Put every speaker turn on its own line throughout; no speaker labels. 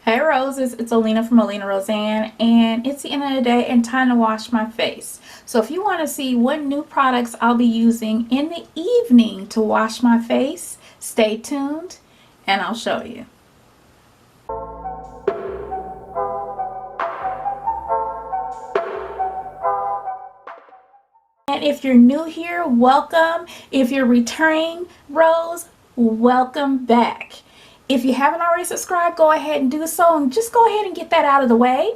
Hey Roses, it's Olena from OlenaRosanne, and it's the end of the day and time to wash my face. So if you want to see what new products I'll be using in the evening to wash my face, stay tuned and I'll show you. And if you're new here, welcome. If you're returning, Rose, welcome back. If you haven't already subscribed, go ahead and do so, and just go ahead and get that out of the way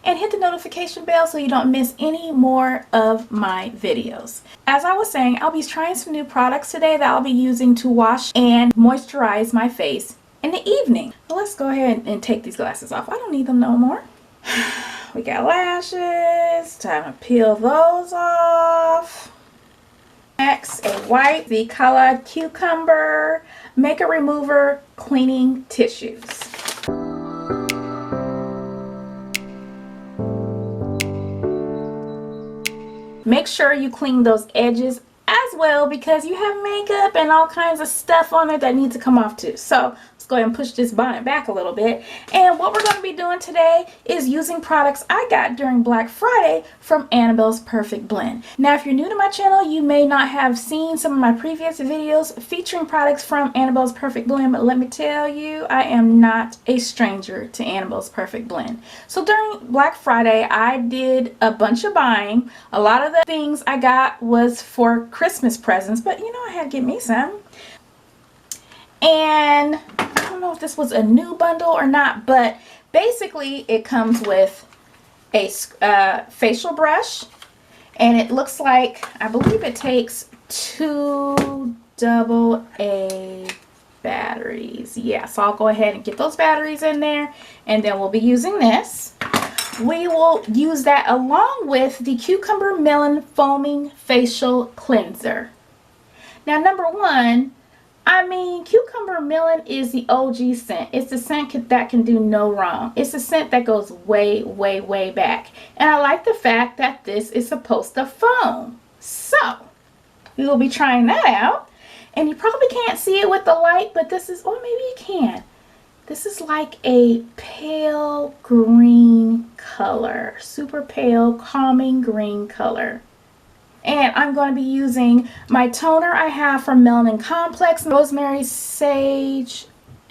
and hit the notification bell so you don't miss any more of my videos. As I was saying, I'll be trying some new products today that I'll be using to wash and moisturize my face in the evening. So let's go ahead and take these glasses off. I don't need them no more. We got lashes, time to peel those off. Next, a white, the color cucumber makeup remover cleaning tissues. Make sure you clean those edges as well because you have makeup and all kinds of stuff on it that needs to come off too. So let's go ahead and push this bonnet back a little bit. And what we're going to be doing today is using products I got during Black Friday from Annabelle's Perfect Blend. Now, if you're new to my channel, you may not have seen some of my previous videos featuring products from Annabelle's Perfect Blend, but let me tell you, I am not a stranger to Annabelle's Perfect Blend. So during Black Friday, I did a bunch of buying. A lot of the things I got was for Christmas presents, but you know, I had to get me some. And I don't know if this was a new bundle or not, but basically it comes with a facial brush, and it looks like, I believe it takes 2 AA batteries. Yeah, so I'll go ahead and get those batteries in there, and then we'll be using this. We will use that along with the Cucumber Melon Foaming Facial Cleanser. Now, number one, I mean, Cucumber Melon is the OG scent. It's the scent that can do no wrong. It's a scent that goes way, way, way back. And I like the fact that this is supposed to foam. So, we will be trying that out. And you probably can't see it with the light, but this is, or maybe you can. This is like a pale green color. Super pale, calming green color. And I'm going to be using my toner I have from Melanin Complex, Rosemary, Sage,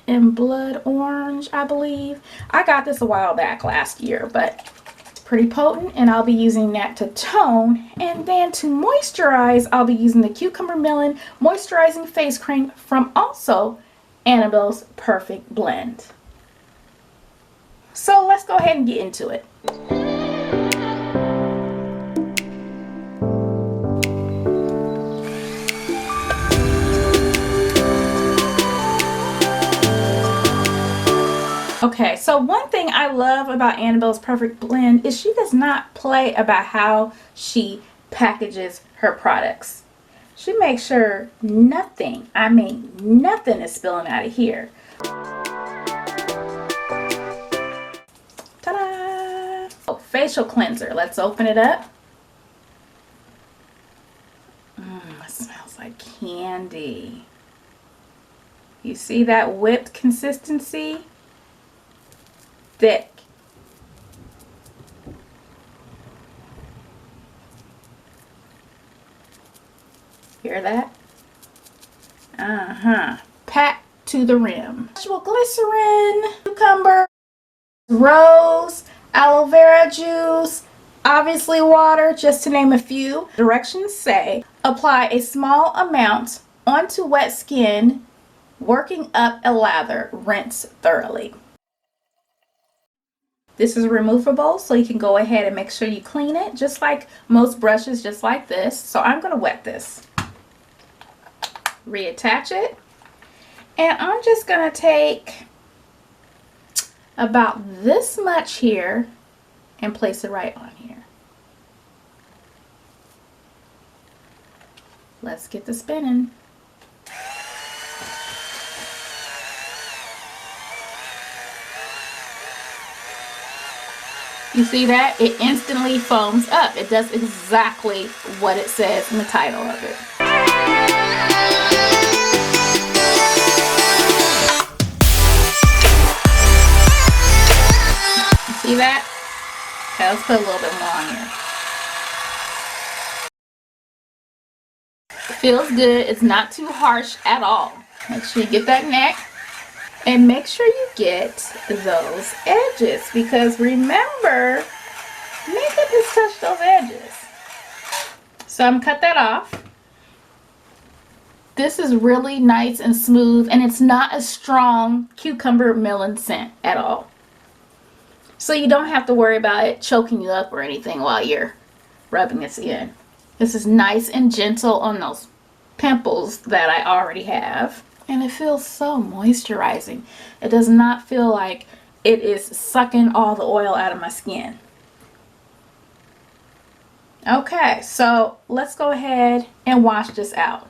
and Blood Orange, I believe. I got this a while back last year, but it's pretty potent, and I'll be using that to tone. And then to moisturize, I'll be using the Cucumber Melon Moisturizing Face Cream from also Annabelle's Perfect Blend. So let's go ahead and get into it. Okay, so one thing I love about Annabelle's Perfect Blend is she does not play about how she packages her products. She makes sure nothing, I mean nothing, is spilling out of here. Ta-da! Oh, facial cleanser. Let's open it up. It smells like candy. You see that whipped consistency? Thick. Hear that? Packed to the rim. Natural glycerin, cucumber, rose, aloe vera juice, obviously water, just to name a few. Directions say, apply a small amount onto wet skin, working up a lather, rinse thoroughly. This is removable, so you can go ahead and make sure you clean it, just like most brushes, just like this. So I'm going to wet this. Reattach it. And I'm just going to take about this much here and place it right on here. Let's get the spinning. You see that? It instantly foams up. It does exactly what it says in the title of it. See that? Okay, let's put a little bit more on here. It feels good. It's not too harsh at all. Make sure you get that neck. And make sure you get those edges, because remember, makeup has touched those edges. So I'm gonna cut that off. This is really nice and smooth, and it's not a strong cucumber melon scent at all. So you don't have to worry about it choking you up or anything while you're rubbing this in. This is nice and gentle on those pimples that I already have. And it feels so moisturizing. It does not feel like it is sucking all the oil out of my skin. Okay, so let's go ahead and wash this out.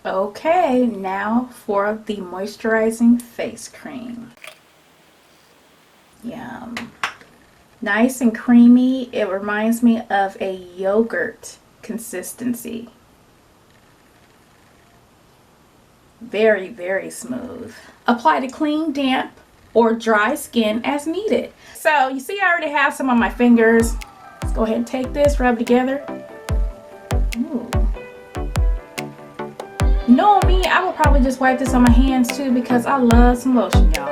Okay, now for the moisturizing face cream. Yum. Nice and creamy. It reminds me of a yogurt consistency. Very, very smooth. Apply to clean, damp, or dry skin as needed. So you see I already have some on my fingers. Let's go ahead and take this, rub it together. Ooh. Knowing me, I will probably just wipe this on my hands too, because I love some lotion, y'all.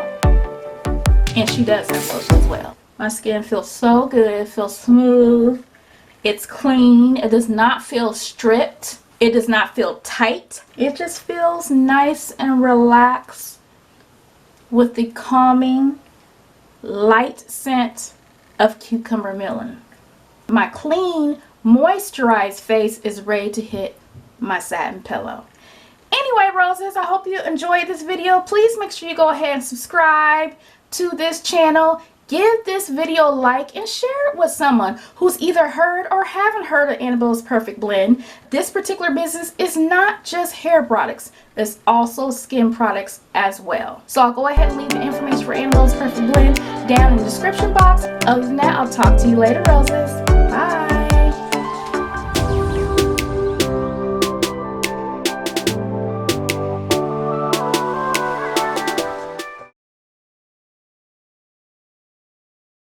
And she does have lotion as well. My skin feels so good. It feels smooth. It's clean. It does not feel stripped. It does not feel tight. It just feels nice and relaxed with the calming, light scent of cucumber melon. My clean, moisturized face is ready to hit my satin pillow. Anyway, roses, I hope you enjoyed this video. Please make sure you go ahead and subscribe to this channel. Give this video a like and share it with someone who's either heard or haven't heard of Annabelle's Perfect Blend. This particular business is not just hair products. It's also skin products as well. So I'll go ahead and leave the information for Annabelle's Perfect Blend down in the description box. Other than that, I'll talk to you later, roses.